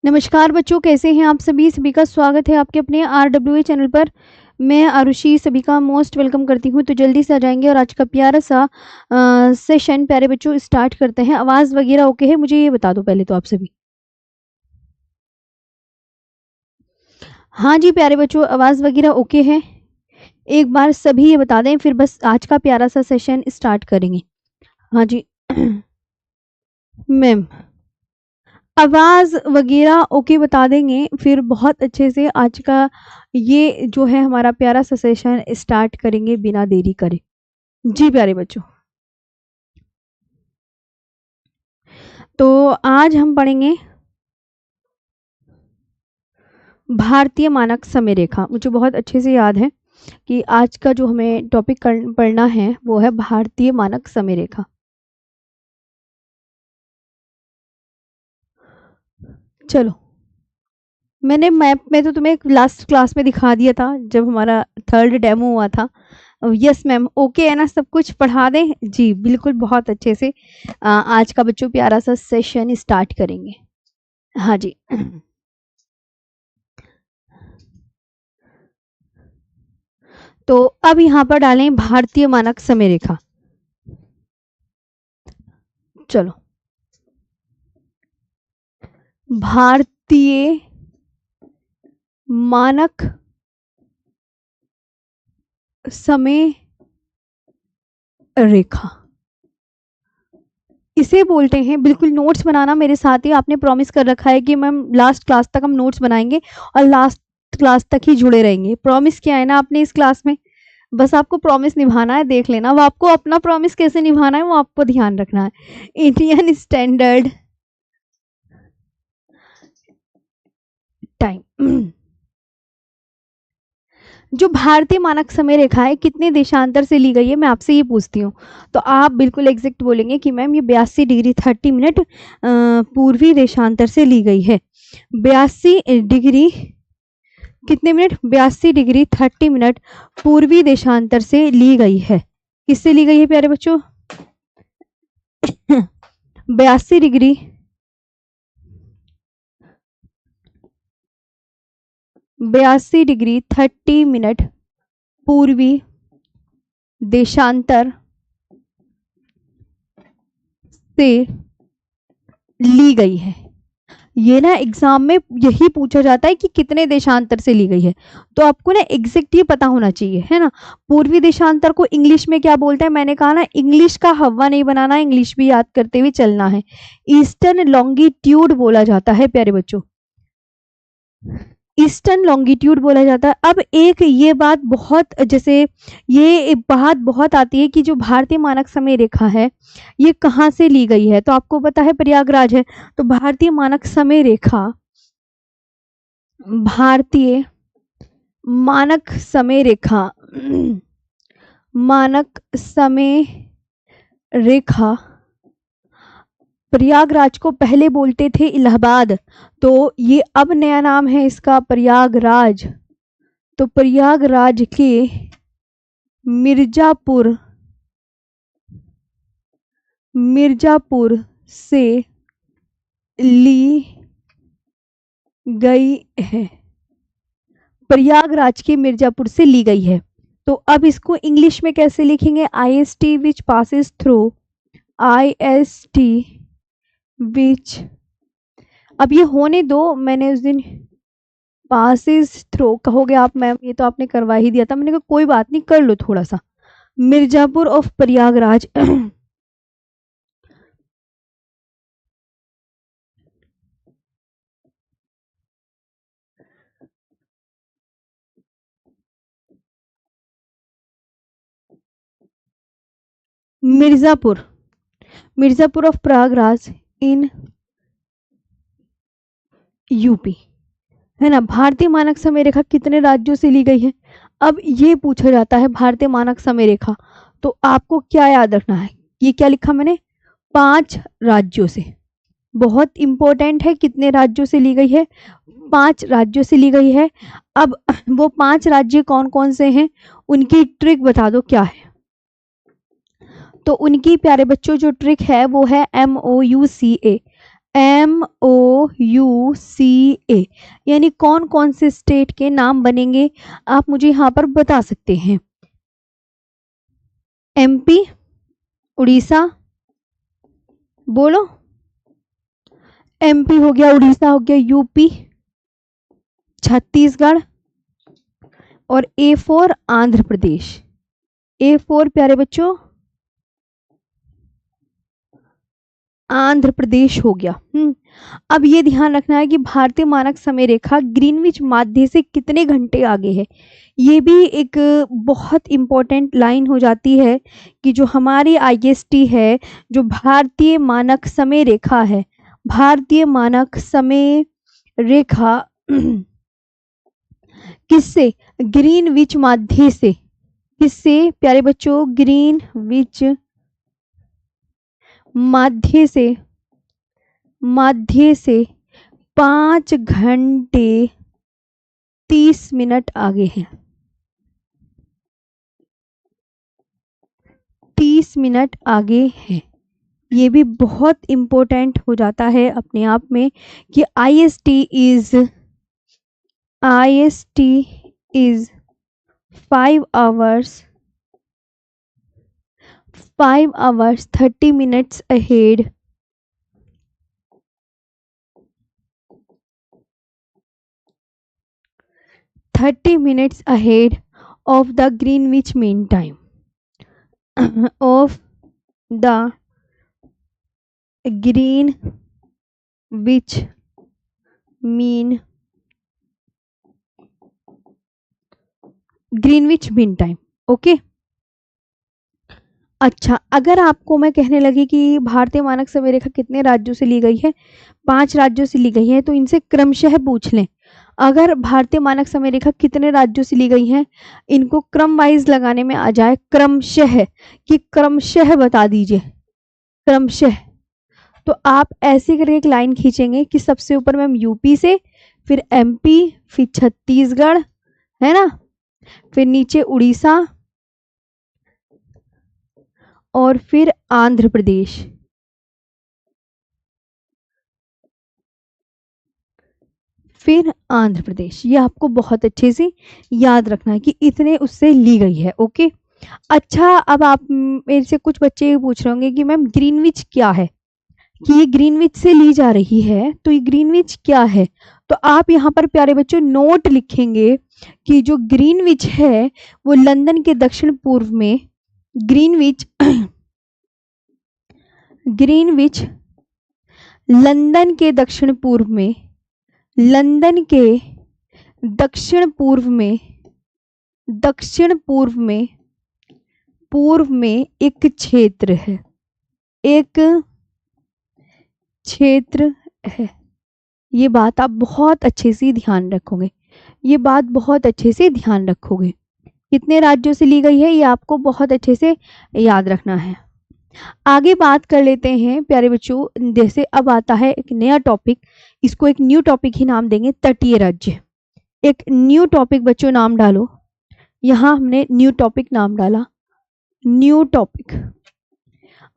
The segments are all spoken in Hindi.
नमस्कार बच्चों, कैसे हैं आप सभी? सभी का स्वागत है आपके अपने RWA चैनल पर। मैं आरुषि सभी का मोस्ट वेलकम करती हूँ। तो जल्दी से आ जाएंगे और आज का प्यारा सा सेशन प्यारे बच्चों स्टार्ट करते हैं। आवाज़ वगैरह ओके है? मुझे ये बता दो पहले तो आप सभी। हाँ जी प्यारे बच्चों, आवाज़ वगैरह ओके है? एक बार सभी ये बता दें, फिर बस आज का प्यारा सा सेशन स्टार्ट करेंगे। हाँ जी मैम, आवाज़ वगैरह ओके बता देंगे, फिर बहुत अच्छे से आज का ये जो है हमारा प्यारा सा सेशन स्टार्ट करेंगे बिना देरी करे। जी प्यारे बच्चों, तो आज हम पढ़ेंगे भारतीय मानक समय रेखा। मुझे बहुत अच्छे से याद है कि आज का जो हमें टॉपिक पढ़ना है वो है भारतीय मानक समय रेखा। चलो, मैंने मैप में तो तुम्हें लास्ट क्लास में दिखा दिया था जब हमारा थर्ड डेमो हुआ था। यस मैम, ओके है ना? सब कुछ पढ़ा दें? जी बिल्कुल, बहुत अच्छे से आज का बच्चों प्यारा सा सेशन स्टार्ट करेंगे। हाँ जी तो अब यहाँ पर डालें भारतीय मानक समय रेखा। चलो, भारतीय मानक समय रेखा इसे बोलते हैं। बिल्कुल नोट्स बनाना मेरे साथ ही, आपने प्रॉमिस कर रखा है कि मैम लास्ट क्लास तक हम नोट्स बनाएंगे और लास्ट क्लास तक ही जुड़े रहेंगे। प्रॉमिस किया है ना आपने इस क्लास में, बस आपको प्रॉमिस निभाना है। देख लेना, वो आपको अपना प्रॉमिस कैसे निभाना है वो आपको ध्यान रखना है। इंडियन स्टैंडर्ड टाइम जो भारतीय मानक समय रेखा है कितने देशांतर से ली गई है, मैं आपसे ये पूछती हूँ। तो आप बिल्कुल एग्जैक्ट बोलेंगे कि मैम ये 82 डिग्री 30 मिनट पूर्वी देशांतर से ली गई है। 82 डिग्री कितने मिनट? 82 डिग्री 30 मिनट पूर्वी देशांतर से ली गई है। किससे ली गई है प्यारे बच्चों? 82 डिग्री 30 मिनट पूर्वी देशांतर से ली गई है। ये ना एग्जाम में यही पूछा जाता है कि कितने देशांतर से ली गई है, तो आपको ना एग्जैक्ट ये पता होना चाहिए, है ना। पूर्वी देशांतर को इंग्लिश में क्या बोलते हैं? मैंने कहा ना, इंग्लिश का हवा नहीं बनाना, इंग्लिश भी याद करते हुए चलना है। ईस्टर्न लॉन्गिट्यूड बोला जाता है प्यारे बच्चों, ईस्टर्न लॉन्गिट्यूड बोला जाता है। अब एक ये बात बहुत, जैसे ये बात बहुत आती है कि जो भारतीय मानक समय रेखा है ये कहाँ से ली गई है, तो आपको पता है प्रयागराज है। तो भारतीय मानक समय रेखा, भारतीय मानक समय रेखा मानक समय रेखा प्रयागराज को पहले बोलते थे इलाहाबाद, तो ये अब नया नाम है इसका प्रयागराज। तो प्रयागराज के मिर्जापुर से ली गई है। प्रयागराज के मिर्जापुर से ली गई है। तो अब इसको इंग्लिश में कैसे लिखेंगे? IST which passes through, IST विच, अब ये होने दो, मैंने उस दिन पासिस थ्रू कहोगे आप मैम, ये तो आपने करवा ही दिया था। मैंने कहा कोई बात नहीं, कर लो थोड़ा सा। Mirzapur of Prayagraj Mirzapur of Prayagraj in UP, है ना। भारतीय मानक समय रेखा कितने राज्यों से ली गई है? अब ये पूछा जाता है भारतीय मानक समय रेखा, तो आपको क्या याद रखना है? ये क्या लिखा मैंने? 5 राज्यों से। बहुत इंपॉर्टेंट है, कितने राज्यों से ली गई है? 5 राज्यों से ली गई है। अब वो 5 राज्य कौन कौन से हैं, उनकी ट्रिक बता दो क्या है। तो उनकी प्यारे बच्चों जो ट्रिक है वो है MOUCA, MOUCA, यानी कौन कौन से स्टेट के नाम बनेंगे आप मुझे यहाँ पर बता सकते हैं। MP, उड़ीसा, बोलो। MP हो गया, उड़ीसा हो गया, यूपी, छत्तीसगढ़, और A4 आंध्र प्रदेश। A4 प्यारे बच्चों आंध्र प्रदेश हो गया। अब ये ध्यान रखना है कि भारतीय मानक समय रेखा ग्रीनविच माध्य से कितने घंटे आगे है। ये भी एक बहुत इंपॉर्टेंट लाइन हो जाती है कि जो हमारी IST है, जो भारतीय मानक समय रेखा है, भारतीय मानक समय रेखा किससे, ग्रीनविच माध्य से, किससे प्यारे बच्चों, ग्रीनविच माध्य से 5 घंटे 30 मिनट आगे है, 30 मिनट आगे है। ये भी बहुत इंपॉर्टेंट हो जाता है अपने आप में कि IST is 5 hours 30 minutes ahead of the Greenwich Mean Time of the Greenwich Mean Time। Okay अच्छा, अगर आपको मैं कहने लगी कि भारतीय मानक समय रेखा कितने राज्यों से ली गई है, 5 राज्यों से ली गई है, तो इनसे क्रमशः पूछ लें। अगर भारतीय मानक समय रेखा कितने राज्यों से ली गई है, इनको क्रम वाइज लगाने में आ जाए, क्रमशः, कि क्रमशः बता दीजिए, क्रमशः, तो आप ऐसे करके एक लाइन खींचेंगे कि सबसे ऊपर मैम यूपी से, फिर MP, फिर छत्तीसगढ़, है ना, फिर नीचे उड़ीसा, और फिर आंध्र प्रदेश। फिर आंध्र प्रदेश। ये आपको बहुत अच्छे से याद रखना है कि इतने उससे ली गई है। ओके अच्छा, अब आप मेरे से कुछ बच्चे पूछ रहे होंगे कि मैम ग्रीनविच क्या है, कि ये ग्रीनविच से ली जा रही है, तो ये ग्रीनविच क्या है। तो आप यहाँ पर प्यारे बच्चों नोट लिखेंगे कि जो ग्रीनविच है वो लंदन के दक्षिण पूर्व में, ग्रीनविच लंदन के दक्षिण पूर्व में, लंदन के दक्षिण पूर्व में, पूर्व में एक क्षेत्र है, एक क्षेत्र है। ये बात आप बहुत अच्छे से ध्यान रखोगे, ये बात बहुत अच्छे से ध्यान रखोगे। कितने राज्यों से ली गई है ये आपको बहुत अच्छे से याद रखना है। आगे बात कर लेते हैं प्यारे बच्चों, जैसे अब आता है एक नया टॉपिक, इसको एक न्यू टॉपिक ही नाम देंगे, तटीय राज्य। एक न्यू टॉपिक बच्चों नाम डालो, यहाँ हमने न्यू टॉपिक नाम डाला, न्यू टॉपिक।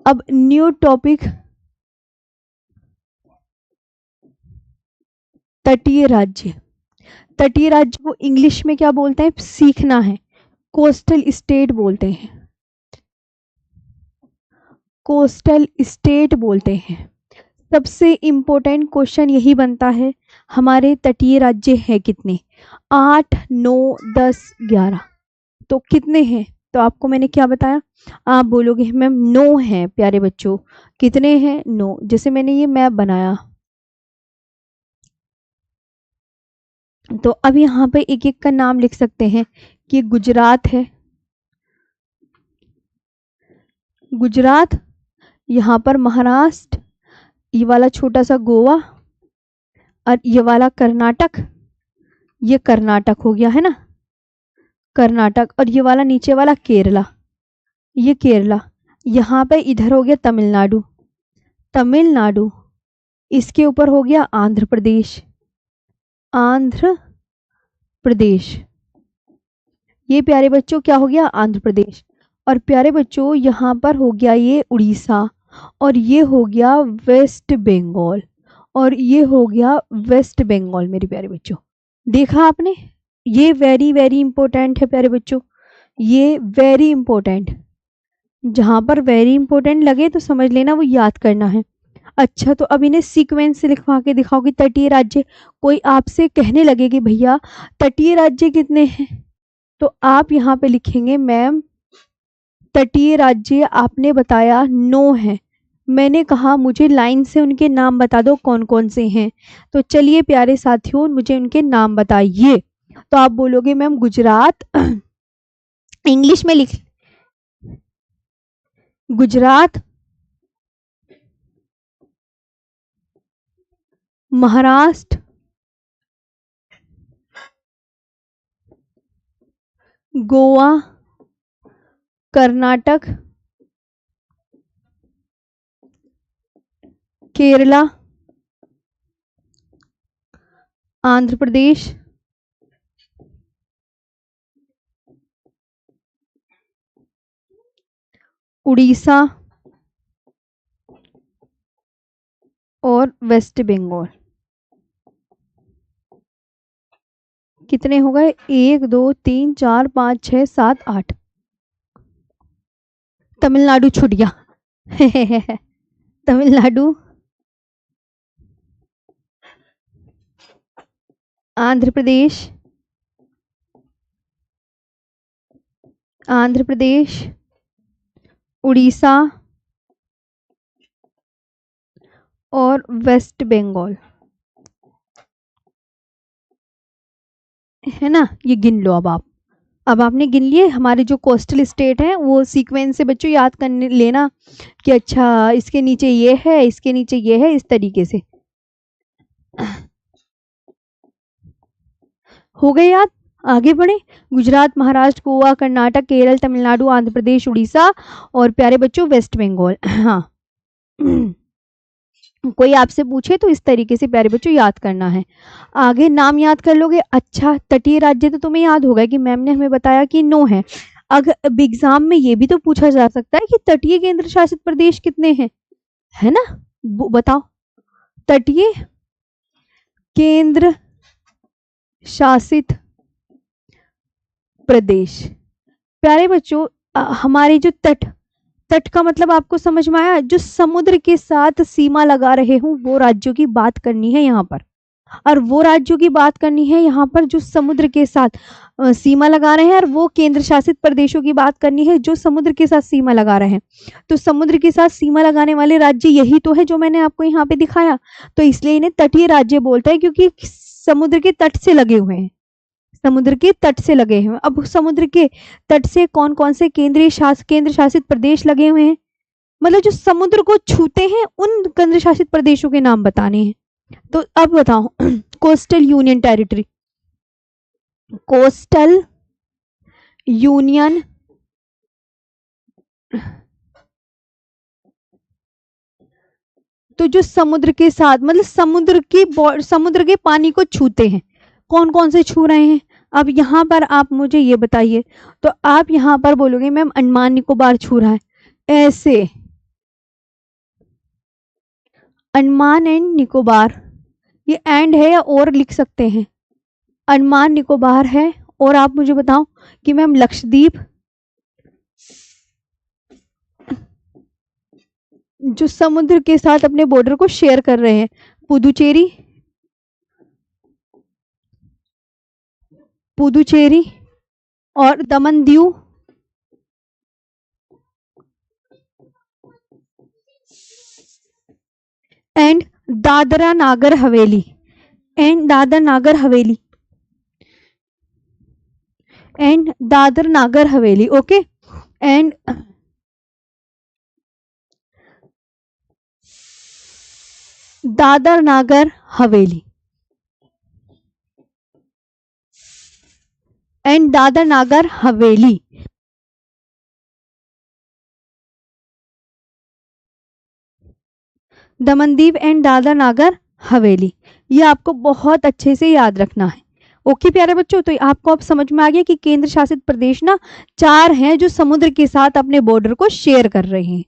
अब न्यू टॉपिक तटीय राज्य। तटीय राज्य को इंग्लिश में क्या बोलते हैं, सीखना है, कोस्टल स्टेट बोलते हैं, कोस्टल स्टेट बोलते हैं। सबसे इंपॉर्टेंट क्वेश्चन यही बनता है, हमारे तटीय राज्य हैं कितने, 8, 9, 10, 11, तो कितने हैं। तो आपको मैंने क्या बताया, आप बोलोगे मैम 9 हैं प्यारे बच्चों, कितने हैं, 9। जैसे मैंने ये मैप बनाया, तो अब यहाँ पे एक एक का नाम लिख सकते हैं कि गुजरात है, गुजरात, यहाँ पर महाराष्ट्र, ये वाला छोटा सा गोवा, और ये वाला कर्नाटक, ये कर्नाटक हो गया है ना, कर्नाटक, और ये वाला नीचे वाला केरला, ये केरला। यहाँ पे इधर हो गया तमिलनाडु, तमिलनाडु, इसके ऊपर हो गया आंध्र प्रदेश, आंध्र प्रदेश। ये प्यारे बच्चों क्या हो गया, आंध्र प्रदेश। और प्यारे बच्चों यहाँ पर हो गया ये उड़ीसा, और ये हो गया वेस्ट बंगाल। और ये हो गया वेस्ट बंगाल मेरे प्यारे बच्चों। देखा आपने, ये वेरी वेरी इंपॉर्टेंट है प्यारे बच्चों, ये वेरी इंपॉर्टेंट, जहां पर वेरी इंपॉर्टेंट लगे तो समझ लेना वो याद करना है। अच्छा, तो अब इन्हें सीक्वेंस से लिखवा के दिखाओगी तटीय राज्य। कोई आपसे कहने लगे कि भैया तटीय राज्य कितने हैं, तो आप यहाँ पे लिखेंगे मैम तटीय राज्य आपने बताया 9 है। मैंने कहा मुझे लाइन से उनके नाम बता दो कौन कौन से हैं। तो चलिए प्यारे साथियों मुझे उनके नाम बताइए। तो आप बोलोगे मैम गुजरात, इंग्लिश में लिख, गुजरात, महाराष्ट्र, गोवा, कर्नाटक, केरला, आंध्र प्रदेश, उड़ीसा और वेस्ट बंगाल। कितने हो गए? 1 2 3 4 5 6 7 8। तमिलनाडु छूट गया तमिलनाडु, आंध्र प्रदेश, आंध्र प्रदेश, उड़ीसा और वेस्ट बंगाल, है ना। ये गिन लो अब आपने गिन लिए। हमारे जो कोस्टल स्टेट हैं वो सीक्वेंस से बच्चों याद करने लेना कि अच्छा इसके नीचे ये है, इसके नीचे ये है, इस तरीके से हो गए याद। आगे बढ़े, गुजरात, महाराष्ट्र, गोवा, कर्नाटक, केरल, तमिलनाडु, आंध्र प्रदेश, उड़ीसा और प्यारे बच्चों वेस्ट बंगाल। हाँ कोई आपसे पूछे तो इस तरीके से प्यारे बच्चों याद करना है। आगे नाम याद कर लोगे। अच्छा, तटीय राज्य तो तुम्हें याद होगा कि मैम ने हमें बताया कि 9 है। अगर एग्जाम में ये भी तो पूछा जा सकता है कि तटीय केंद्र शासित प्रदेश कितने हैं, है ना। बताओ, तटीय केंद्र शासित प्रदेश। प्यारे बच्चों हमारे जो तट का मतलब आपको समझ में आया, जो समुद्र के साथ सीमा लगा रहे हूं वो राज्यों की बात करनी है यहाँ पर, और वो राज्यों की बात करनी है यहाँ पर जो समुद्र के साथ सीमा लगा रहे हैं, और वो केंद्र शासित प्रदेशों की बात करनी है जो समुद्र के साथ सीमा लगा रहे हैं। तो समुद्र के साथ सीमा लगाने वाले राज्य यही तो है जो मैंने आपको यहाँ पे दिखाया। तो इसलिए इन्हें तटीय राज्य बोलते हैं क्योंकि समुद्र के तट से लगे हुए हैं, समुद्र के तट से लगे हुए हैं। अब समुद्र के तट से कौन कौन से केंद्र शासित प्रदेश लगे हुए हैं, मतलब जो समुद्र को छूते हैं उन केंद्र शासित प्रदेशों के नाम बताने हैं। तो अब बताओ coastal union territory, coastal union तो जो समुद्र के साथ मतलब समुद्र के पानी को छूते हैं, कौन कौन से छू रहे हैं। अब यहाँ पर आप मुझे ये बताइए, तो आप यहाँ पर बोलोगे मैम अंडमान निकोबार छू रहा है, ऐसे अंडमान एंड निकोबार, ये एंड है या और लिख सकते हैं, अंडमान निकोबार है। और आप मुझे बताओ कि मैम लक्षद्वीप, जो समुद्र के साथ अपने बॉर्डर को शेयर कर रहे हैं, पुदुचेरी और Daman Diu, and Dadra Nagar Haveli, and Dadar Nagar Haveli, okay. And Dadar Nagar Haveli and Dadar Nagar Haveli. Daman Diu and Dadar Nagar Haveli, ये आपको बहुत अच्छे से याद रखना है। ओके प्यारे बच्चों, तो आपको अब समझ में आ गया कि केंद्र शासित प्रदेश ना 4 हैं जो समुद्र के साथ अपने बॉर्डर को शेयर कर रहे हैं,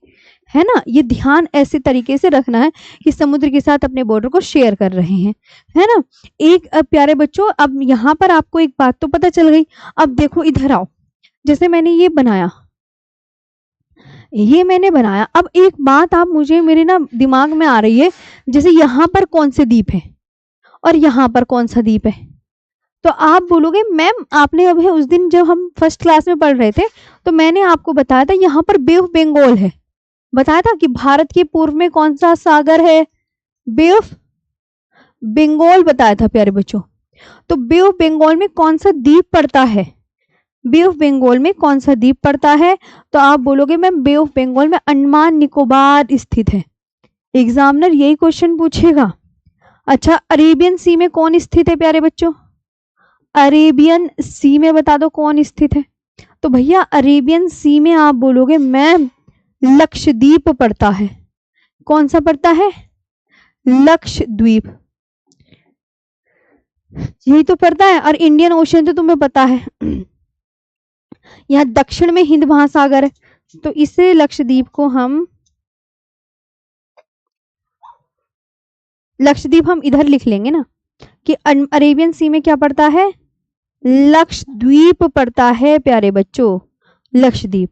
है ना। ये ध्यान ऐसे तरीके से रखना है कि समुद्र के साथ अपने बॉर्डर को शेयर कर रहे हैं, है ना। एक प्यारे बच्चों, अब यहाँ पर आपको एक बात तो पता चल गई। अब देखो इधर आओ, जैसे मैंने ये बनाया, ये मैंने बनाया, अब एक बात आप मुझे मेरे ना दिमाग में आ रही है, जैसे यहाँ पर कौन से द्वीप है और यहाँ पर कौन सा द्वीप है, तो आप बोलोगे मैम आपने अभी उस दिन जब हम फर्स्ट क्लास में पढ़ रहे थे तो मैंने आपको बताया था यहाँ पर बे ऑफ बंगाल है, बताया था कि भारत के पूर्व में कौन सा सागर है, बे ऑफ बंगाल बताया था प्यारे बच्चों। तो बे ऑफ बंगाल में कौन सा द्वीप पड़ता है, बे ऑफ बंगाल में कौन सा द्वीप पड़ता है, तो आप बोलोगे मैम बे ऑफ बंगाल में अंडमान निकोबार स्थित है। एग्जामिनर यही क्वेश्चन पूछेगा। अच्छा, अरेबियन सी में कौन स्थित है प्यारे बच्चों, अरेबियन सी में बता दो कौन स्थित है। तो भैया अरेबियन सी में आप बोलोगे मैम लक्षद्वीप पड़ता है। कौन सा पड़ता है, लक्षद्वीप, यही तो पड़ता है। और इंडियन ओशन तो तुम्हें पता है, यहाँ दक्षिण में हिंद महासागर है, तो इसे लक्षद्वीप को हम, लक्षद्वीप हम इधर लिख लेंगे ना कि अरेबियन सी में क्या पड़ता है, लक्षद्वीप पड़ता है प्यारे बच्चों, लक्षद्वीप।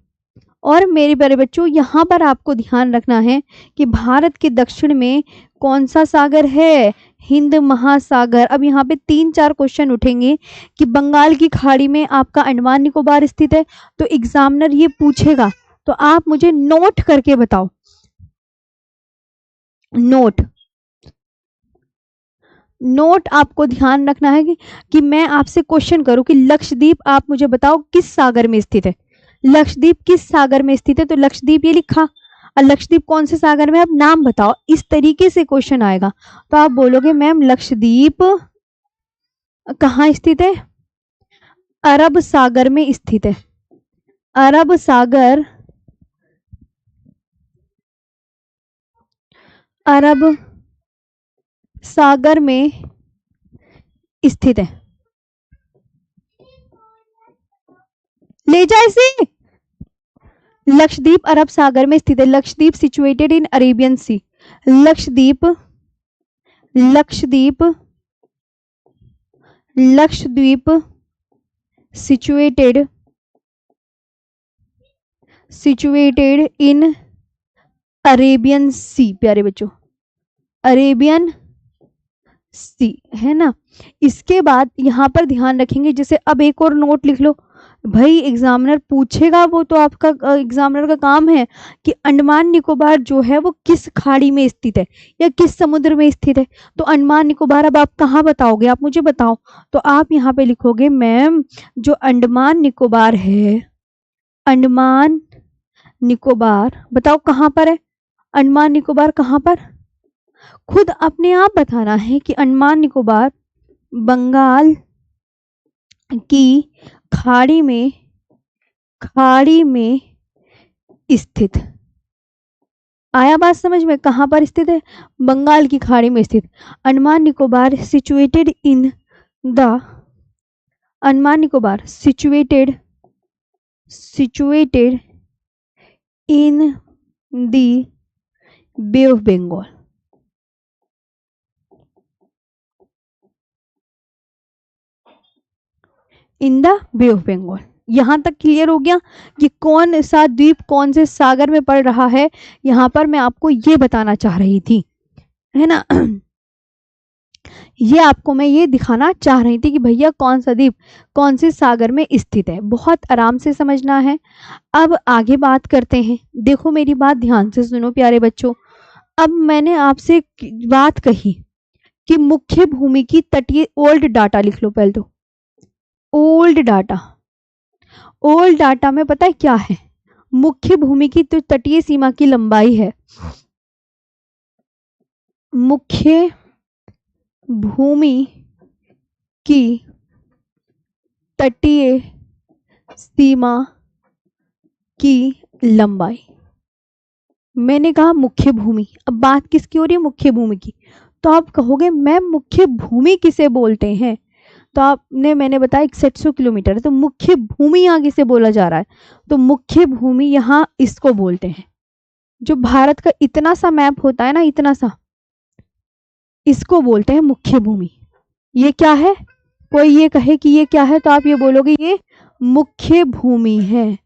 और मेरे प्यारे बच्चों यहाँ पर आपको ध्यान रखना है कि भारत के दक्षिण में कौन सा सागर है, हिंद महासागर। अब यहाँ पे 3-4 क्वेश्चन उठेंगे कि बंगाल की खाड़ी में आपका अंडमान निकोबार स्थित है, तो एग्जामिनर ये पूछेगा, तो आप मुझे नोट करके बताओ, नोट आपको ध्यान रखना है कि मैं आपसे क्वेश्चन करूं कि लक्षद्वीप आप मुझे बताओ किस सागर में स्थित है, लक्षद्वीप किस सागर में स्थित है, तो लक्षद्वीप ये लिखा, और लक्षद्वीप कौन से सागर में, आप नाम बताओ। इस तरीके से क्वेश्चन आएगा, तो आप बोलोगे मैम लक्षद्वीप कहाँ स्थित है, अरब सागर में स्थित है, अरब सागर, अरब सागर में स्थित है। ले जाए इसे, लक्षद्वीप अरब सागर में स्थित है, Lakshadweep situated in Arabian Sea, Lakshadweep, Lakshadweep, Lakshadweep situated, situated in Arabian Sea प्यारे बच्चों, अरेबियन सी, है ना। इसके बाद यहाँ पर ध्यान रखेंगे, जैसे अब एक और नोट लिख लो भाई, एग्जामिनर पूछेगा, वो तो आपका एग्जामिनर का काम है कि अंडमान निकोबार जो है वो किस खाड़ी में स्थित है या किस समुद्र में स्थित है। तो अंडमान निकोबार अब आप कहाँ बताओगे, आप मुझे बताओ। तो आप यहाँ पे लिखोगे मैम जो अंडमान निकोबार है, अंडमान निकोबार बताओ कहाँ पर है, अंडमान निकोबार कहाँ पर, खुद अपने आप बताना है कि अंडमान निकोबार बंगाल की खाड़ी में, खाड़ी में स्थित। आया बात समझ में, कहां पर स्थित है, बंगाल की खाड़ी में स्थित। Andaman Nicobar situated in the, Andaman Nicobar situated, situated in the Bay of Bengal. In the Bay of Bengal. यहां तक क्लियर हो गया कि कौन सा द्वीप कौन से सागर में पड़ रहा है, यहां पर मैं आपको ये बताना चाह रही थी, है ना। ये आपको मैं ये दिखाना चाह रही थी कि भैया कौन सा द्वीप कौन से सागर में स्थित है, बहुत आराम से समझना है। अब आगे बात करते हैं, देखो मेरी बात ध्यान से सुनो प्यारे बच्चों। अब मैंने आपसे बात कही कि मुख्य भूमि की तटीय, ओल्ड डाटा लिख लो पहले तो, ओल्ड डाटा, ओल्ड डाटा में पता है क्या है, मुख्य भूमि की तो तटीय सीमा की लंबाई है, मुख्य भूमि की तटीय सीमा की लंबाई। मैंने कहा मुख्य भूमि, अब बात किसकी हो रही है, मुख्य भूमि की। तो आप कहोगे मैम मुख्य भूमि किसे बोलते हैं, तो आपने, मैंने बताया 6100 किलोमीटर है, तो मुख्य भूमि आगे से बोला जा रहा है, तो मुख्य भूमि यहाँ इसको बोलते हैं, जो भारत का इतना सा मैप होता है ना, इतना सा, इसको बोलते हैं मुख्य भूमि। ये क्या है? कोई ये कहे कि ये क्या है तो आप ये बोलोगे ये मुख्य भूमि है।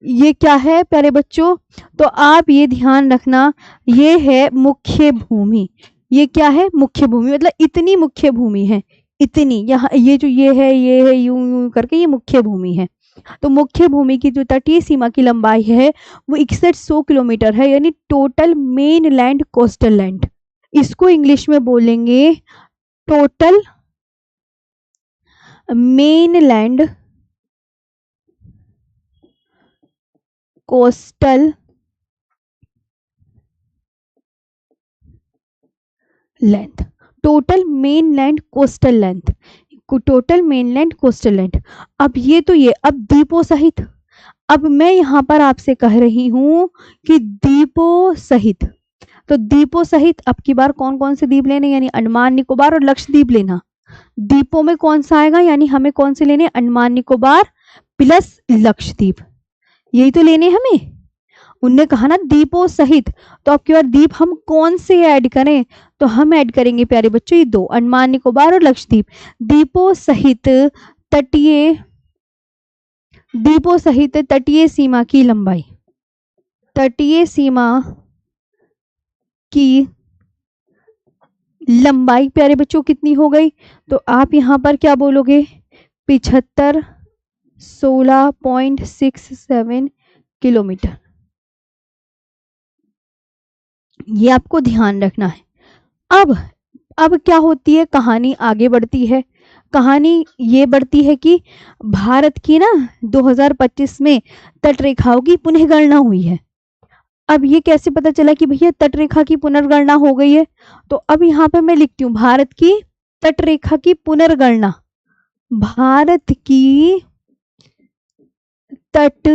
ये क्या है प्यारे बच्चों? तो आप ये ध्यान रखना, ये है मुख्य भूमि। ये क्या है? मुख्य भूमि, मतलब इतनी मुख्य भूमि है, इतनी। यहाँ ये जो ये है यूं यूं करके ये मुख्य भूमि है। तो मुख्य भूमि की जो तटीय सीमा की लंबाई है वो 6100 किलोमीटर है, यानी total main land coastal land. इसको इंग्लिश में बोलेंगे total main land coastal length. Total main land coastal length, total mainland coastal land. अब ये तो ये, अब द्वीपों सहित, अब मैं यहाँ पर आपसे कह रही हूं कि द्वीपों सहित, तो द्वीपों सहित अब की बार कौन कौन से द्वीप लेने, यानी अंडमान निकोबार और लक्षद्वीप लेना। द्वीपों में कौन सा आएगा, यानी हमें कौन से लेने, अंडमान निकोबार प्लस लक्षद्वीप, यही तो लेने हमें। उनने कहा ना द्वीपों सहित, तो अब की बार द्वीप हम कौन से ऐड करें, तो हम ऐड करेंगे प्यारे बच्चों ये दो, अंडमान निकोबार और लक्षद्वीप। द्वीपों सहित तटीय, द्वीपों सहित तटीय सीमा की लंबाई, तटीय सीमा की लंबाई प्यारे बच्चों कितनी हो गई, तो आप यहां पर क्या बोलोगे, 75 16.67 किलोमीटर। ये आपको ध्यान रखना है। अब क्या होती है, कहानी आगे बढ़ती है। कहानी ये बढ़ती है कि भारत की ना 2025 में तटरेखाओं की पुनर्गणना हुई है। अब ये कैसे पता चला कि भैया तटरेखा की पुनर्गणना हो गई है, तो अब यहाँ पे मैं लिखती हूँ भारत की तटरेखा की पुनर्गणना। भारत की तट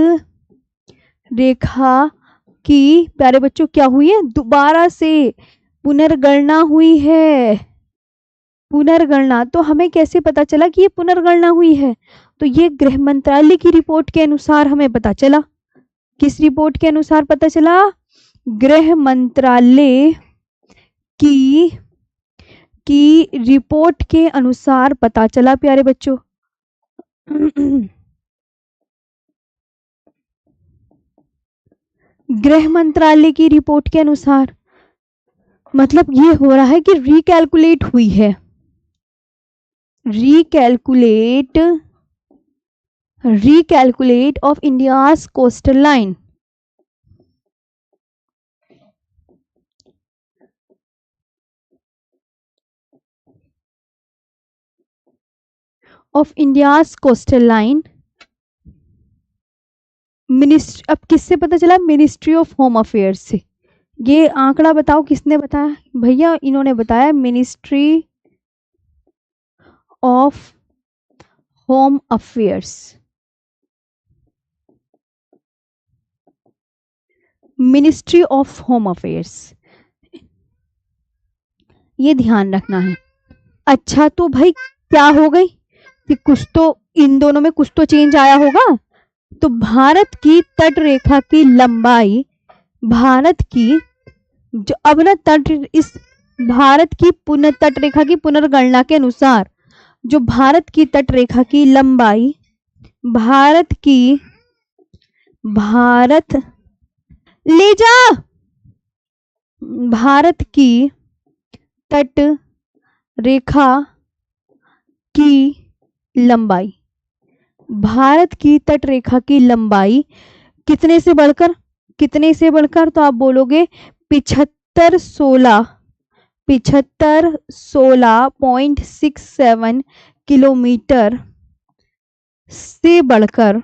रेखा की प्यारे बच्चों क्या हुई है, दोबारा से पुनर्गणना हुई है। पुनर्गणना, तो हमें कैसे पता चला कि ये पुनर्गणना हुई है, तो ये गृह मंत्रालय की रिपोर्ट के अनुसार हमें पता चला। किस रिपोर्ट के अनुसार पता चला, गृह मंत्रालय की रिपोर्ट के अनुसार पता चला प्यारे बच्चों। गृह मंत्रालय की रिपोर्ट के अनुसार, मतलब ये हो रहा है कि रिकैलकुलेट हुई है, recalculate of India's coastal line, of India's coastal line। Ministry, अब किससे पता चला, मिनिस्ट्री ऑफ होम अफेयर्स से। ये आंकड़ा बताओ किसने बताया, भैया इन्होंने बताया, ministry of home affairs, ministry of home affairs, ये ध्यान रखना है। अच्छा तो भाई क्या हो गई कि कुछ तो इन दोनों में कुछ तो चेंज आया होगा। तो भारत की तट रेखा की लंबाई, भारत की जो अब ना इस भारत की तट रेखा की पुनर्गणना के अनुसार जो भारत की तट रेखा की लंबाई, भारत ले जा, भारत की तट रेखा की लंबाई, भारत की तट रेखा की लंबाई कितने से बढ़कर, तो आप बोलोगे 75 16.67 किलोमीटर से बढ़कर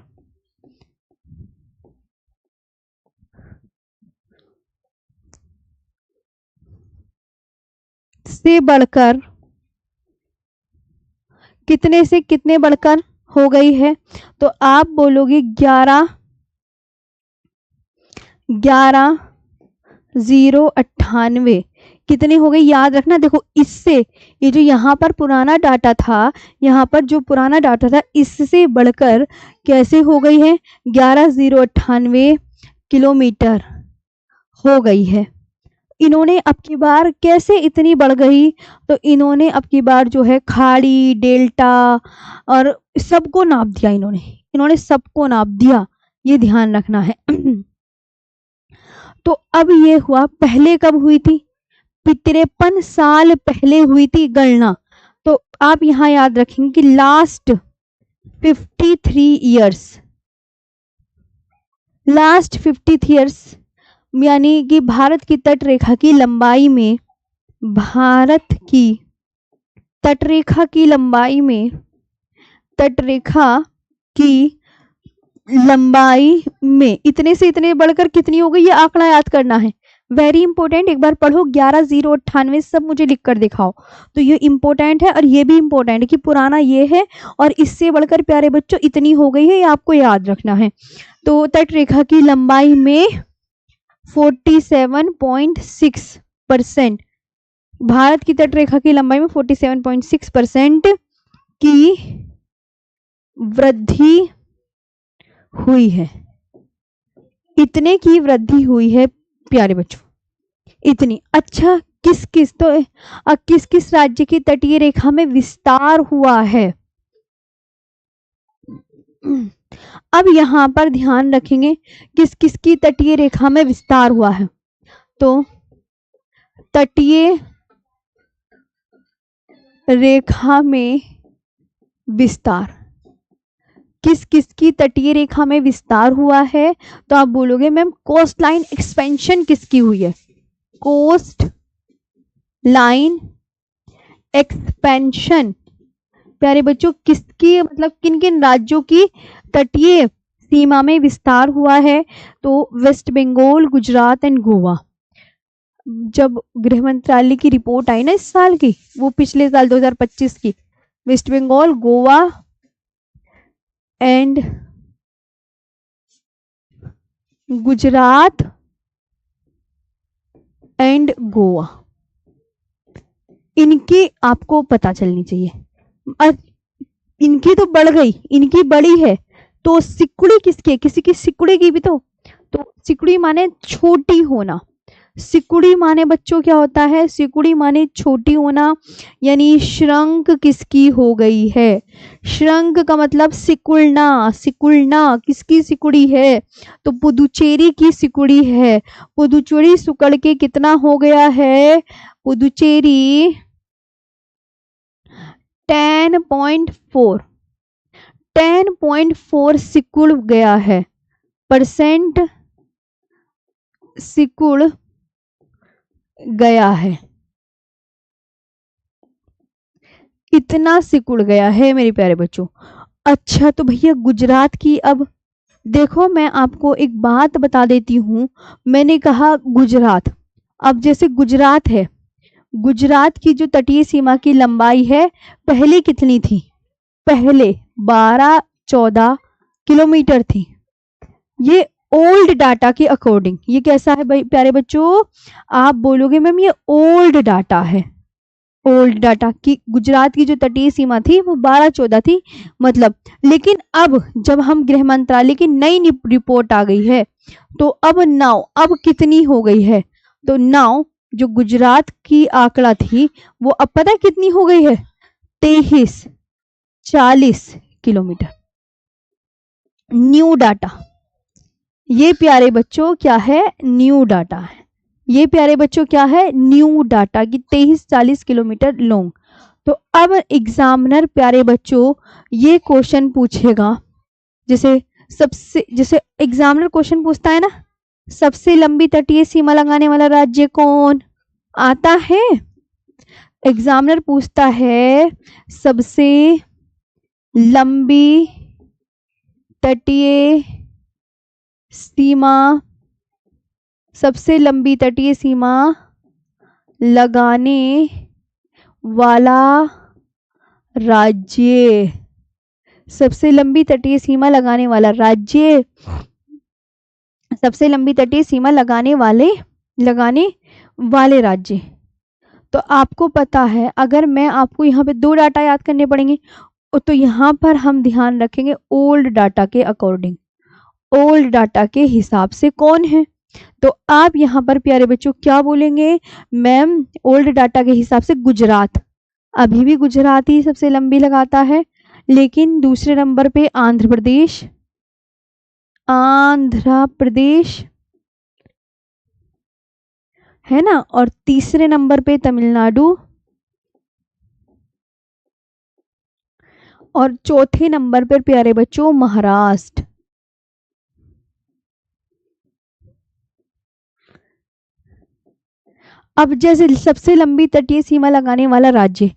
कितने से कितने बढ़कर हो गई है, तो आप बोलोगे 11,098 कितनी हो गई, याद रखना। देखो इससे ये जो यहाँ पर पुराना डाटा था, यहाँ पर जो पुराना डाटा था इससे बढ़कर कैसे हो गई है, 11,098 किलोमीटर हो गई है। इन्होंने अब की बार कैसे इतनी बढ़ गई, तो इन्होंने अब की बार जो है खाड़ी, डेल्टा और सबको नाप दिया। इन्होंने सबको नाप दिया, ये ध्यान रखना है। तो अब ये हुआ, पहले कब हुई थी? 53 साल पहले हुई थी गणना। तो आप यहां याद रखेंगे कि लास्ट 53 ईयर्स, लास्ट 53 ईयर्स यानी कि भारत की तटरेखा की लंबाई में, भारत की तटरेखा की लंबाई में, तटरेखा की लंबाई में इतने से इतने बढ़कर कितनी हो गई, ये आंकड़ा याद करना है। वेरी इंपॉर्टेंट, एक बार पढ़ो 11,098 सब मुझे लिख कर दिखाओ। तो ये इंपॉर्टेंट है और ये भी इंपॉर्टेंट है कि पुराना ये है और इससे बढ़कर प्यारे बच्चों इतनी हो गई है, ये आपको याद रखना है। तो तटरेखा की लंबाई में 47.6%, भारत की तटरेखा की लंबाई में 47.6% की वृद्धि हुई है। इतने की वृद्धि हुई है प्यारे बच्चों, इतनी। अच्छा, किस किस राज्य की तटीय रेखा में विस्तार हुआ है? अब यहां पर ध्यान रखेंगे किस किस की तटीय रेखा में विस्तार हुआ है। तो तटीय रेखा में विस्तार, किस किस की तटीय रेखा में विस्तार हुआ है? तो आप बोलोगे मैम कोस्ट लाइन एक्सपेंशन किसकी हुई है? कोस्ट लाइन एक्सपेंशन प्यारे बच्चों किसकी, मतलब किन किन राज्यों की तटीय सीमा में विस्तार हुआ है? तो वेस्ट बंगाल, गुजरात एंड गोवा। जब गृह मंत्रालय की रिपोर्ट आई ना इस साल की, वो पिछले साल 2025 की, West Bengal, Goa and Gujarat and Goa, इनकी आपको पता चलनी चाहिए। इनकी तो बढ़ गई, इनकी बड़ी है, तो सिकुड़ी किसकी है? किसी की सिकुड़ी की भी तो सिकुड़ी माने छोटी होना। सिकुड़ी माने बच्चों क्या होता है? सिकुड़ी माने छोटी होना, यानी श्रंक किसकी हो गई है? श्रंक का मतलब सिकुड़ना। सिकुड़ना किसकी सिकुड़ी है? तो पुदुचेरी की सिकुड़ी है। पुदुचेरी सिकुड़ के कितना हो गया है? पुदुचेरी 10.4 सिकुड़ गया है, परसेंट सिकुड़ गया है, इतना सिकुड़ गया है मेरे प्यारे बच्चों। अच्छा, तो भैया गुजरात की, अब देखो मैं आपको एक बात बता देती हूं। मैंने कहा गुजरात, अब जैसे गुजरात है, गुजरात की जो तटीय सीमा की लंबाई है पहले कितनी थी? पहले 12-14 किलोमीटर थी। ये ओल्ड डाटा के अकॉर्डिंग, ये कैसा है भाई प्यारे बच्चों? आप बोलोगे मैम ये ओल्ड डाटा है। ओल्ड डाटा की गुजरात की जो तटीय सीमा थी वो 12-14 थी, मतलब। लेकिन अब जब हम गृह मंत्रालय की नई रिपोर्ट आ गई है, तो अब नाउ अब कितनी हो गई है? तो नाउ जो गुजरात की आंकड़ा थी वो अब पता है कितनी हो गई है? 2340 किलोमीटर। न्यू डाटा, ये प्यारे बच्चों क्या है? न्यू डाटा है। ये प्यारे बच्चों क्या है? न्यू डाटा की 2340 किलोमीटर लॉन्ग। तो अब एग्जामिनर प्यारे बच्चों ये क्वेश्चन पूछेगा, जैसे एग्जामिनर क्वेश्चन पूछता है ना, सबसे लंबी तटीय सीमा लगाने वाला राज्य कौन? आता है एग्जामिनर पूछता है सबसे लंबी तटीय सीमा, सबसे लंबी तटीय सीमा लगाने वाला राज्य, सबसे लंबी तटीय सीमा लगाने वाला राज्य, सबसे लंबी तटीय सीमा लगाने वाले राज्य। तो आपको पता है, अगर मैं आपको यहाँ पे 2 डाटा याद करने पड़ेंगे, तो यहाँ पर हम ध्यान रखेंगे ओल्ड डाटा के अकॉर्डिंग, ओल्ड डाटा के हिसाब से कौन है? तो आप यहाँ पर प्यारे बच्चों क्या बोलेंगे? मैम ओल्ड डाटा के हिसाब से गुजरात, अभी भी गुजरात ही सबसे लंबी लगाता है, लेकिन दूसरे नंबर पे आंध्र प्रदेश, आंध्र प्रदेश है ना, और तीसरे नंबर पे तमिलनाडु, और चौथे नंबर पर प्यारे बच्चों महाराष्ट्र। अब जैसे सबसे लंबी तटीय सीमा लगाने वाला राज्य,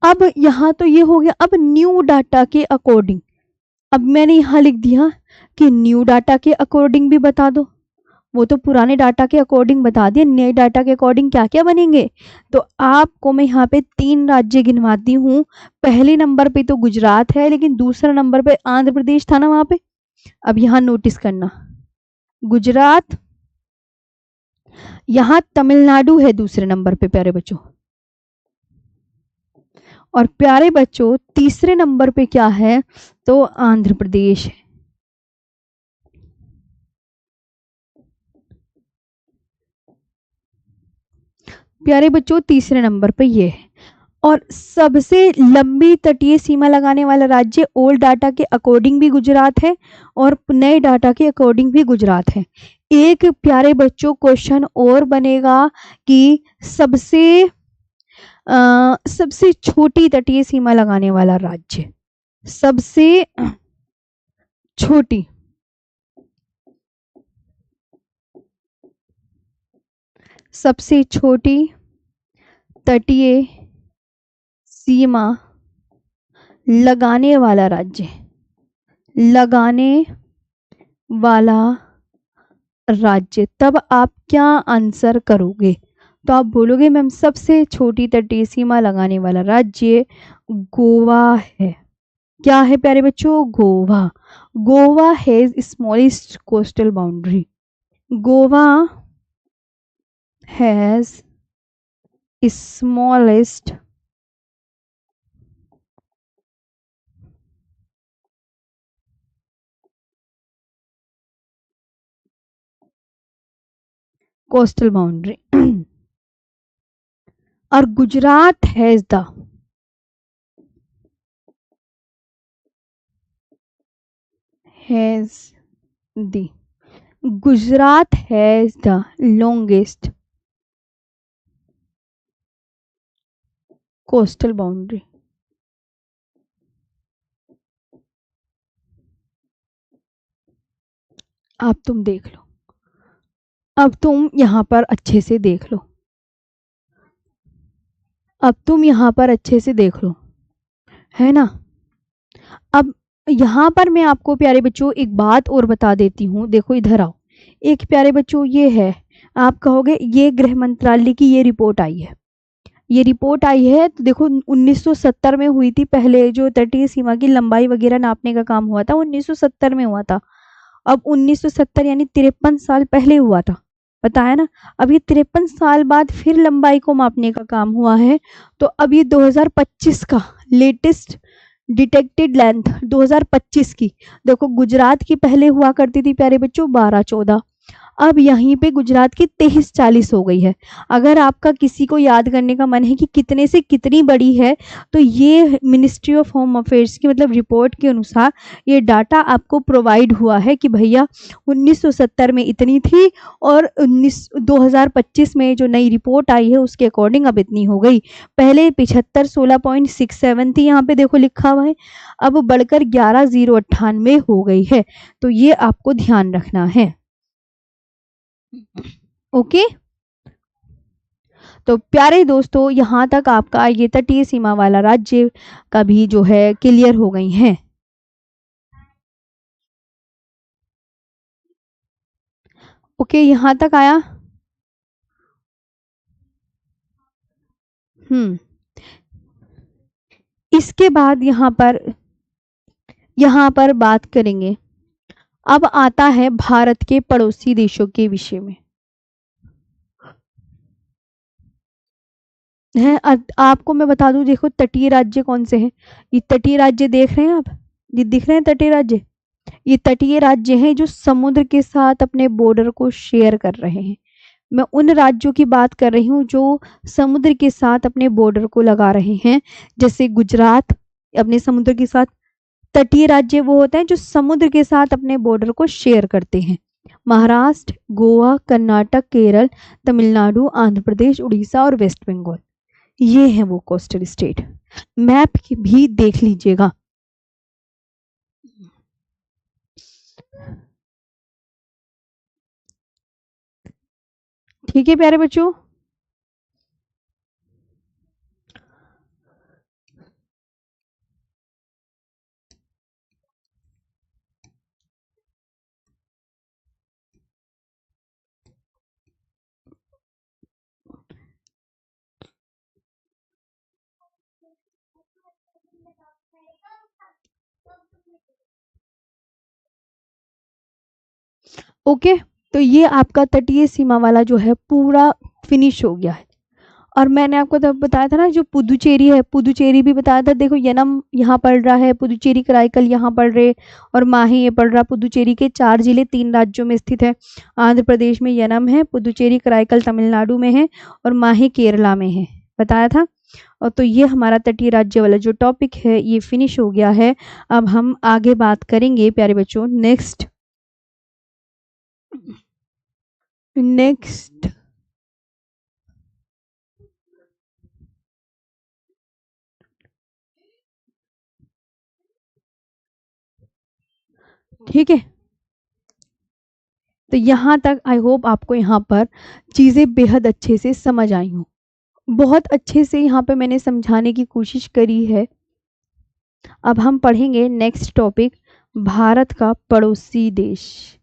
अब यहाँ तो ये हो गया। अब न्यू डाटा के अकॉर्डिंग, अब मैंने यहाँ लिख दिया कि न्यू डाटा के अकॉर्डिंग भी बता दो। वो तो पुराने डाटा के अकॉर्डिंग बता दिए, नए डाटा के अकॉर्डिंग क्या क्या बनेंगे। तो आपको मैं यहाँ पे 3 राज्य गिनवाती हूँ। पहले नंबर पे तो गुजरात है, लेकिन दूसरा नंबर पे आंध्र प्रदेश था ना वहां पे। अब यहाँ नोटिस करना, गुजरात, यहाँ तमिलनाडु है दूसरे नंबर पे प्यारे बच्चों, और प्यारे बच्चों तीसरे नंबर पे क्या है? तो आंध्र प्रदेश है। प्यारे बच्चों तीसरे नंबर पे ये है। और सबसे लंबी तटीय सीमा लगाने वाला राज्य ओल्ड डाटा के अकॉर्डिंग भी गुजरात है, और नए डाटा के अकॉर्डिंग भी गुजरात है। एक प्यारे बच्चों क्वेश्चन और बनेगा कि सबसे छोटी तटीय सीमा लगाने वाला राज्य, सबसे छोटी सबसे छोटी तटीय सीमा लगाने वाला राज्य, लगाने वाला राज्य। तब आप क्या आंसर करोगे? तो आप बोलोगे मैम सबसे छोटी तटीय सीमा लगाने वाला राज्य गोवा है। क्या है प्यारे बच्चों? Goa. Goa has smallest coastal boundary, Goa has smallest coastal boundary और Gujarat has the Gujarat has the longest coastal boundary. अब तुम देख लो, अब तुम यहाँ पर अच्छे से देख लो, अब तुम यहाँ पर अच्छे से देख लो, है ना। अब यहाँ पर मैं आपको प्यारे बच्चों एक बात और बता देती हूँ। देखो इधर आओ, एक प्यारे बच्चों ये है, आप कहोगे ये गृह मंत्रालय की ये रिपोर्ट आई है, ये रिपोर्ट आई है। तो देखो 1970 में हुई थी, पहले जो तटीय सीमा की लंबाई वगैरह नापने का काम हुआ था 1970 में हुआ था। अब 1970 यानी 53 साल पहले हुआ था, बताया ना। अब ये 53 साल बाद फिर लंबाई को मापने का काम हुआ है। तो अब ये 2025 का लेटेस्ट डिटेक्टेड लेंथ 2025 की, देखो गुजरात की पहले हुआ करती थी प्यारे बच्चों 12-14, अब यहीं पे गुजरात की 23-40 हो गई है। अगर आपका किसी को याद करने का मन है कि कितने से कितनी बड़ी है, तो ये मिनिस्ट्री ऑफ होम अफेयर्स की मतलब रिपोर्ट के अनुसार ये डाटा आपको प्रोवाइड हुआ है कि भैया 1970 में इतनी थी और 2025 में जो नई रिपोर्ट आई है उसके अकॉर्डिंग अब इतनी हो गई। पहले 75 16.67 थी, यहाँ पे देखो लिखा हुआ है, अब बढ़कर 11,098 हो गई है। तो ये आपको ध्यान रखना है, ओके। तो प्यारे दोस्तों यहाँ तक आपका ये तटीय सीमा वाला राज्य का भी जो है क्लियर हो गई हैं। ओके यहाँ तक आया। इसके बाद यहाँ पर बात करेंगे। अब आता है भारत के पड़ोसी देशों के विषय में है। आपको मैं बता दूं, देखो तटीय राज्य कौन से हैं, ये तटीय राज्य देख रहे हैं आप, ये दिख रहे हैं तटीय राज्य। ये तटीय राज्य हैं जो समुद्र के साथ अपने बॉर्डर को शेयर कर रहे हैं। मैं उन राज्यों की बात कर रही हूँ जो समुद्र के साथ अपने बॉर्डर को लगा रहे हैं, जैसे गुजरात अपने समुद्र के साथ। तटीय राज्य वो होते हैं जो समुद्र के साथ अपने बॉर्डर को शेयर करते हैं। महाराष्ट्र, गोवा, कर्नाटक, केरल, तमिलनाडु, आंध्र प्रदेश, उड़ीसा और वेस्ट बंगाल, ये हैं वो कोस्टल स्टेट। मैप भी देख लीजिएगा। ठीक है प्यारे बच्चों। ओके, तो ये आपका तटीय सीमा वाला जो है पूरा फिनिश हो गया है। और मैंने आपको तब बताया था ना, जो पुदुचेरी है, पुदुचेरी भी बताया था। देखो यनम यहाँ पड़ रहा है, पुदुचेरी कराईकल यहाँ पड़ रहे, और माही ये पड़ रहा। पुदुचेरी के 4 जिले 3 राज्यों में स्थित है। आंध्र प्रदेश में यनम है, पुदुचेरी कराईकल तमिलनाडु में है, और माही केरला में है, बताया था। और तो ये हमारा तटीय राज्य वाला जो टॉपिक है ये फिनिश हो गया है। अब हम आगे बात करेंगे प्यारे बच्चों नेक्स्ट। नेक्स्ट ठीक है। तो यहाँ तक आई होप आपको यहाँ पर चीज़ें बेहद अच्छे से समझ आई हों। बहुत अच्छे से यहाँ पे मैंने समझाने की कोशिश करी है। अब हम पढ़ेंगे नेक्स्ट टॉपिक, भारत का पड़ोसी देश।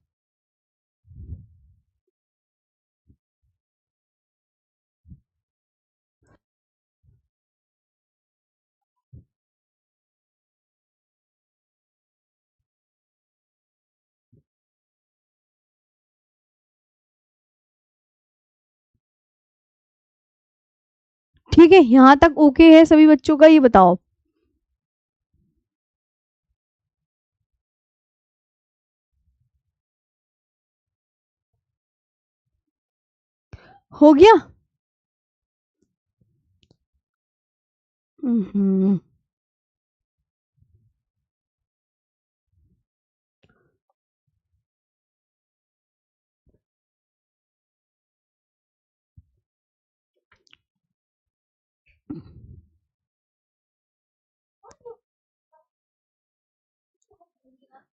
ठीक है, यहाँ तक ओके है सभी बच्चों का, ये बताओ। हो गया। हम्म,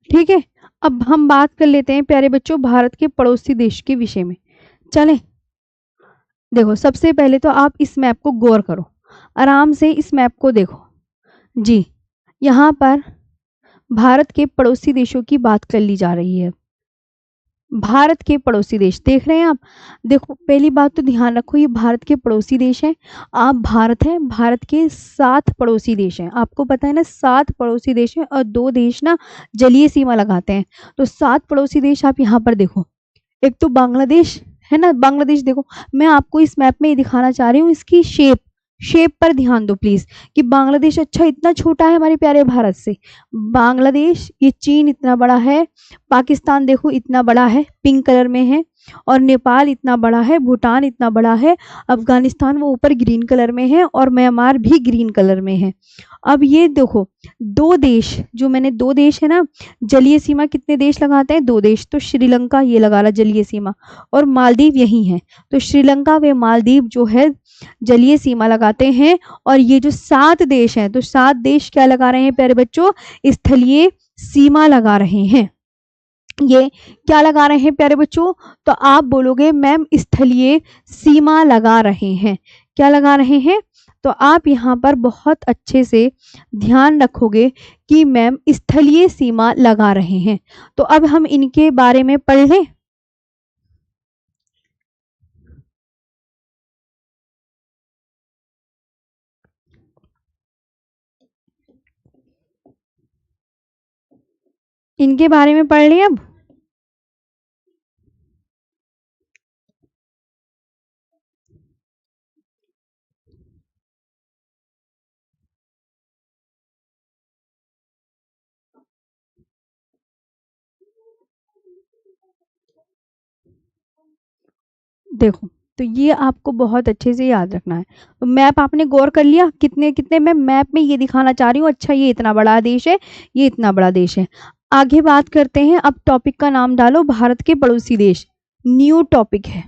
ठीक है। अब हम बात कर लेते हैं प्यारे बच्चों भारत के पड़ोसी देश के विषय में। चलें। देखो सबसे पहले तो आप इस मैप को गौर करो, आराम से इस मैप को देखो जी। यहाँ पर भारत के पड़ोसी देशों की बात कर ली जा रही है। भारत के पड़ोसी देश देख रहे हैं आप। देखो पहली बात तो ध्यान रखो, ये भारत के पड़ोसी देश हैं। आप भारत है, भारत के 7 पड़ोसी देश हैं। आपको पता है ना, 7 पड़ोसी देश हैं और 2 देश ना जलीय सीमा लगाते हैं। तो 7 पड़ोसी देश आप यहाँ पर देखो। एक तो बांग्लादेश है ना, बांग्लादेश देखो। मैं आपको इस मैप में ये दिखाना चाह रही हूँ इसकी शेप। शेप पर ध्यान दो प्लीज, कि बांग्लादेश अच्छा इतना छोटा है हमारे प्यारे भारत से। बांग्लादेश, ये चीन इतना बड़ा है। पाकिस्तान देखो इतना बड़ा है, पिंक कलर में है। और नेपाल इतना बड़ा है, भूटान इतना बड़ा है। अफगानिस्तान वो ऊपर ग्रीन कलर में है, और म्यांमार भी ग्रीन कलर में है। अब ये देखो, 2 देश जो मैंने, 2 देश है ना, जलीय सीमा कितने देश लगाते हैं? 2 देश। तो श्रीलंका ये लगा रहा जलीय सीमा, और मालदीव यही है। तो श्रीलंका व मालदीव जो है जलीय सीमा लगाते हैं। और ये जो 7 देश हैं, तो 7 देश क्या लगा रहे हैं प्यारे बच्चों? स्थलीय सीमा लगा रहे हैं। ये क्या लगा रहे हैं प्यारे बच्चों? तो आप बोलोगे मैम स्थलीय सीमा लगा रहे हैं। क्या लगा रहे हैं? तो आप यहाँ पर बहुत अच्छे से ध्यान रखोगे कि मैम स्थलीय सीमा लगा रहे हैं। तो अब हम इनके बारे में पढ़ लें। इनके बारे में पढ़ लें अब। देखो, तो ये आपको बहुत अच्छे से याद रखना है। तो मैप आपने गौर कर लिया, कितने कितने मैं मैप में ये दिखाना चाह रही हूँ, अच्छा ये इतना बड़ा देश है, ये इतना बड़ा देश है। आगे बात करते हैं, अब टॉपिक का नाम डालो भारत के पड़ोसी देश। न्यू टॉपिक है,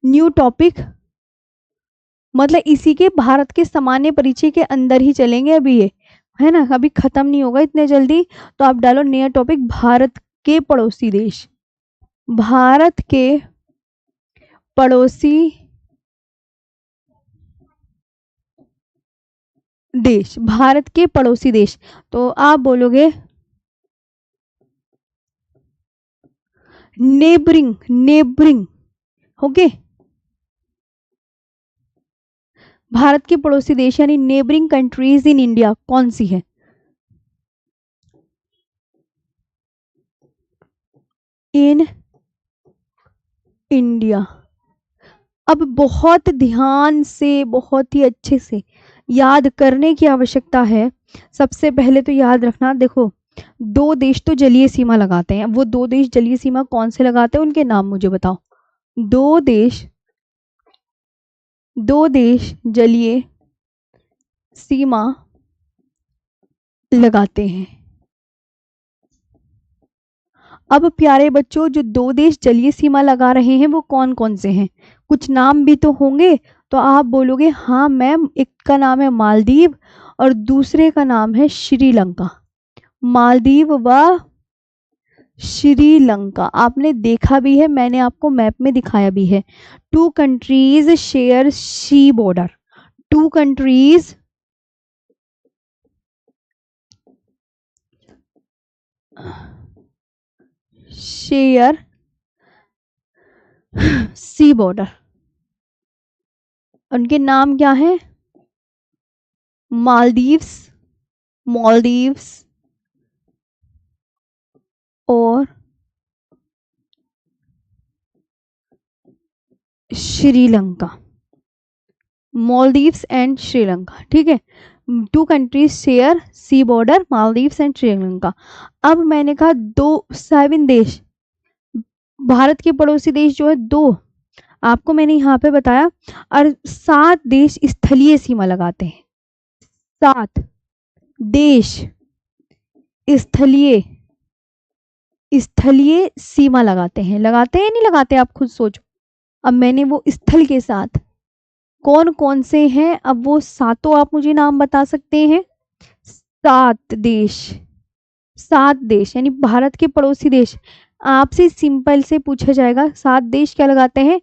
न्यू टॉपिक मतलब इसी के भारत के सामान्य परिचय के अंदर ही चलेंगे अभी ये, है ना, अभी खत्म नहीं होगा इतने जल्दी। तो आप डालो नया टॉपिक भारत के पड़ोसी देश। भारत के पड़ोसी देश, भारत के पड़ोसी देश। तो आप बोलोगे नेबरिंग, नेबरिंग, ओके। भारत के पड़ोसी देश यानी नेबरिंग कंट्रीज इन इंडिया कौन सी है? In India. अब बहुत ध्यान से, बहुत ही अच्छे से याद करने की आवश्यकता है। सबसे पहले तो याद रखना, देखो दो देश तो जलीय सीमा लगाते हैं, वो दो देश जलीय सीमा कौन से लगाते हैं उनके नाम मुझे बताओ। दो देश, दो देश जलीय सीमा लगाते हैं। अब प्यारे बच्चों, जो दो देश जलीय सीमा लगा रहे हैं वो कौन कौन से हैं? कुछ नाम भी तो होंगे। तो आप बोलोगे हाँ मैम, एक का नाम है मालदीव और दूसरे का नाम है श्रीलंका। मालदीव व श्रीलंका आपने देखा भी है, मैंने आपको मैप में दिखाया भी है। Two countries share sea border, two countries share sea border. उनके नाम क्या है? मालदीव्स, मालदीव्स और श्रीलंका। मालदीव्स एंड श्रीलंका, ठीक है। Two countries share sea border, Maldives and Sri Lanka. अब मैंने कहा दो 7 देश, भारत के पड़ोसी देश जो है दो, आपको मैंने यहाँ पे बताया, और 7 देश स्थलीय सीमा लगाते हैं। 7 देश स्थलीय, स्थलीय सीमा लगाते हैं। लगाते हैं नहीं लगाते, आप खुद सोचो। अब मैंने वो स्थल के साथ कौन कौन से हैं, अब वो सातों आप मुझे नाम बता सकते हैं। 7 देश, 7 देश यानी भारत के पड़ोसी देश। आपसे सिंपल से पूछा जाएगा 7 देश क्या लगाते हैं?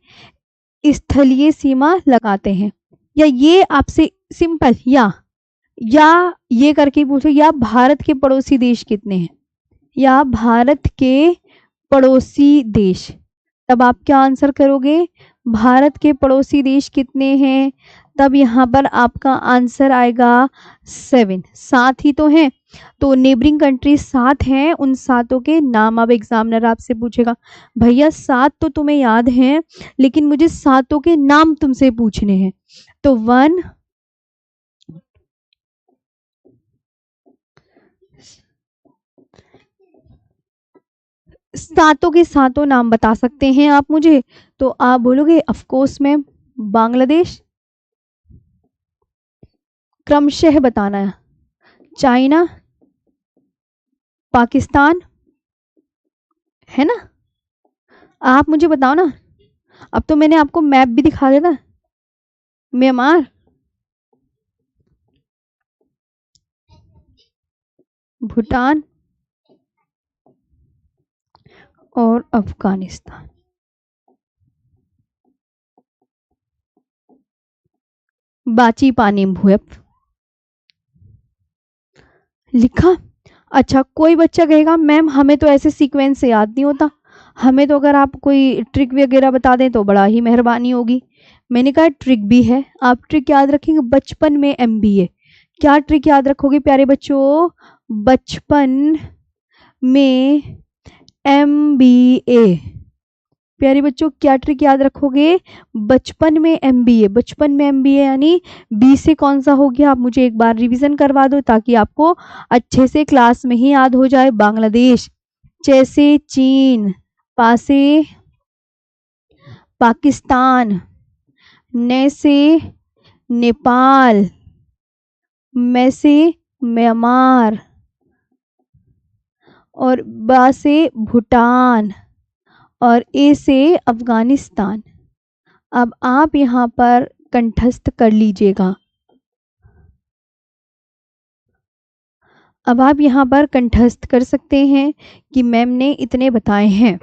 स्थलीय सीमा लगाते हैं। या ये आपसे सिंपल, या ये करके पूछो, या भारत के पड़ोसी देश कितने हैं, या भारत के पड़ोसी देश। तब आप क्या आंसर करोगे? भारत के पड़ोसी देश कितने हैं? तब यहाँ पर आपका आंसर आएगा 7, 7 ही तो हैं। तो नेबरिंग कंट्रीज 7 हैं, उन सातों के नाम अब एग्जामिनर आपसे पूछेगा। भैया 7 तो तुम्हें याद हैं, लेकिन मुझे सातों के नाम तुमसे पूछने हैं। तो 1, सातों के सातों नाम बता सकते हैं आप मुझे? तो आप बोलोगे ऑफ कोर्स मैम, बांग्लादेश क्रमशः बताना है, चाइना, पाकिस्तान, है ना। आप मुझे बताओ ना, अब तो मैंने आपको मैप भी दिखा दिया था। म्यांमार, भूटान और अफगानिस्तान। बाची पानी भूप लिखा। अच्छा, कोई बच्चा कहेगा मैम हमें तो ऐसे सीक्वेंस से याद नहीं होता, हमें तो अगर आप कोई ट्रिक वगैरह बता दें तो बड़ा ही मेहरबानी होगी। मैंने कहा ट्रिक भी है, आप ट्रिक याद रखेंगे बचपन में MBA। क्या ट्रिक याद रखोगे प्यारे बच्चों? बचपन में MBA। प्यारे बच्चों क्या ट्रिक याद रखोगे? बचपन में MBA। बचपन में MBA यानी बी से कौन सा हो गया? आप मुझे एक बार रिवीजन करवा दो ताकि आपको अच्छे से क्लास में ही याद हो जाए। बांग्लादेश, जैसे चीन, पासे पाकिस्तान, न से नेपाल, म से म्यांमार और बा से भूटान और ए से अफगानिस्तान। अब आप यहाँ पर कंठस्थ कर लीजिएगा। अब आप यहाँ पर कंठस्थ कर सकते हैं कि मैम ने इतने बताए हैं।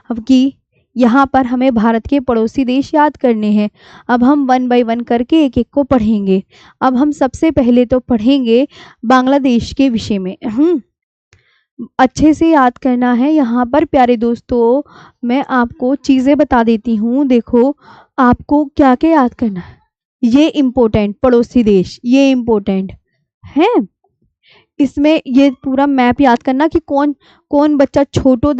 अब कि यहाँ पर हमें भारत के पड़ोसी देश याद करने हैं। अब हम 1 बाय 1 करके एक एक को पढ़ेंगे। अब हम सबसे पहले तो पढ़ेंगे बांग्लादेश के विषय में। अच्छे से याद करना है। यहाँ पर प्यारे दोस्तों मैं आपको चीज़ें बता देती हूँ। देखो आपको क्या क्या याद करना है। ये इम्पोर्टेंट पड़ोसी देश, ये इम्पोर्टेंट है। इसमें ये पूरा मैप याद करना कि कौन कौन बच्चा छोटू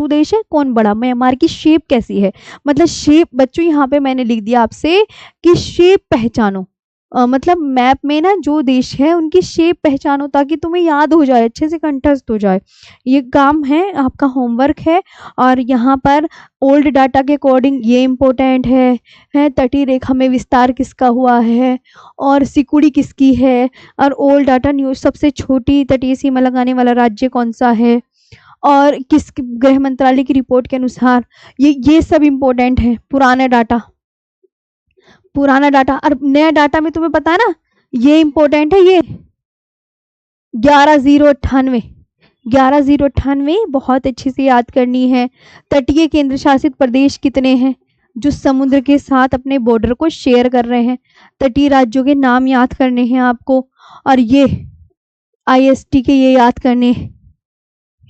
देश है, कौन बड़ा। म्यांमार की शेप कैसी है, मतलब शेप बच्चों यहाँ पे मैंने लिख दिया आपसे कि शेप पहचानो। मतलब मैप में ना जो देश है उनकी शेप पहचानो ताकि तुम्हें याद हो जाए, अच्छे से कंठस्थ हो जाए। ये काम है आपका, होमवर्क है। और यहाँ पर ओल्ड डाटा के अकॉर्डिंग ये इम्पोर्टेंट है तटीय रेखा में विस्तार किसका हुआ है और सिकुड़ी किसकी है, और ओल्ड डाटा न्यूज सबसे छोटी तटीय सीमा लगाने वाला राज्य कौन सा है, और किस गृह मंत्रालय की रिपोर्ट के अनुसार। ये सब इम्पोर्टेंट है। पुराना डाटा और नया डाटा में तुम्हें पता है ना, ये इम्पोर्टेंट है। ये 11,098 बहुत अच्छे से याद करनी है। तटीय केंद्र शासित प्रदेश कितने हैं जो समुद्र के साथ अपने बॉर्डर को शेयर कर रहे हैं। तटीय राज्यों के नाम याद करने हैं आपको। और ये IST के ये याद करने,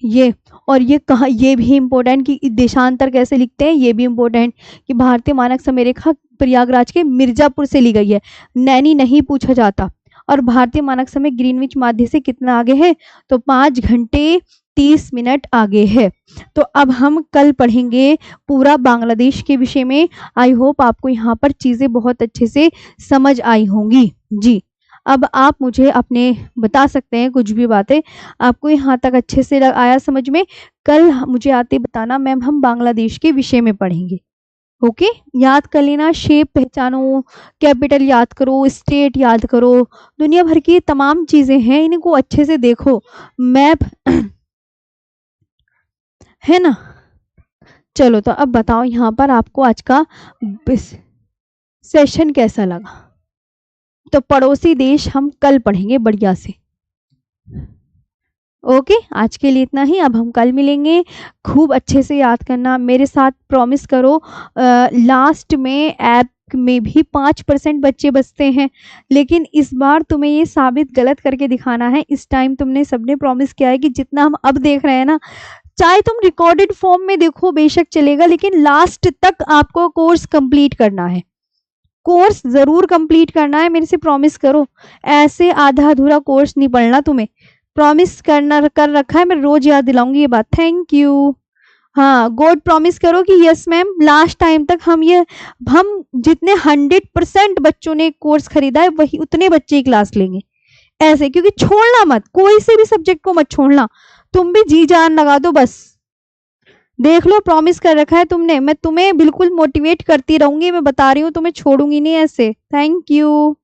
ये और ये कहाँ, ये भी इम्पोर्टेंट कि देशांतर कैसे लिखते हैं, ये भी इम्पोर्टेंट कि भारतीय मानक समय रेखा प्रयागराज के मिर्जापुर से ली गई है, नैनी नहीं पूछा जाता। और भारतीय मानक समय ग्रीनविच माध्य से कितना आगे है, तो 5 घंटे 30 मिनट आगे है। तो अब हम कल पढ़ेंगे पूरा बांग्लादेश के विषय में। आई होप आपको यहाँ पर चीजें बहुत अच्छे से समझ आई होंगी जी। अब आप मुझे अपने बता सकते हैं कुछ भी बातें आपको यहाँ तक अच्छे से आया समझ में। कल मुझे आते बताना मैम हम बांग्लादेश के विषय में पढ़ेंगे। ओके, याद कर लेना, शेप पहचानो, कैपिटल याद करो, स्टेट याद करो, दुनिया भर की तमाम चीजें हैं, इनको अच्छे से देखो। मैप है ना। चलो तो अब बताओ यहाँ पर आपको आज का सेशन कैसा लगा। तो पड़ोसी देश हम कल पढ़ेंगे बढ़िया से। ओके, आज के लिए इतना ही। अब हम कल मिलेंगे। खूब अच्छे से याद करना, मेरे साथ प्रॉमिस करो। लास्ट में ऐप में भी 5% बच्चे बचते हैं, लेकिन इस बार तुम्हें ये साबित गलत करके दिखाना है। इस टाइम तुमने सबने प्रॉमिस किया है कि जितना हम अब देख रहे हैं ना, चाहे तुम रिकॉर्डेड फॉर्म में देखो बेशक चलेगा, लेकिन लास्ट तक आपको कोर्स कंप्लीट करना है। कोर्स जरूर कंप्लीट करना है, मेरे से प्रॉमिस करो। ऐसे आधा अधूरा कोर्स नहीं पढ़ना तुम्हें, प्रॉमिस कर रखा है। मैं रोज याद दिलाऊंगी ये बात। Thank you. हाँ, गॉड प्रॉमिस करो कि यस मैम लास्ट टाइम तक हम जितने 100% बच्चों ने कोर्स खरीदा है वही उतने बच्चे ही क्लास लेंगे ऐसे। क्योंकि छोड़ना मत, कोई से भी सब्जेक्ट को मत छोड़ना, तुम भी जी जान लगा दो बस। देख लो, प्रॉमिस कर रखा है तुमने। मैं तुम्हें बिल्कुल मोटिवेट करती रहूंगी, मैं बता रही हूँ, तुम्हें छोड़ूंगी नहीं ऐसे। Thank you.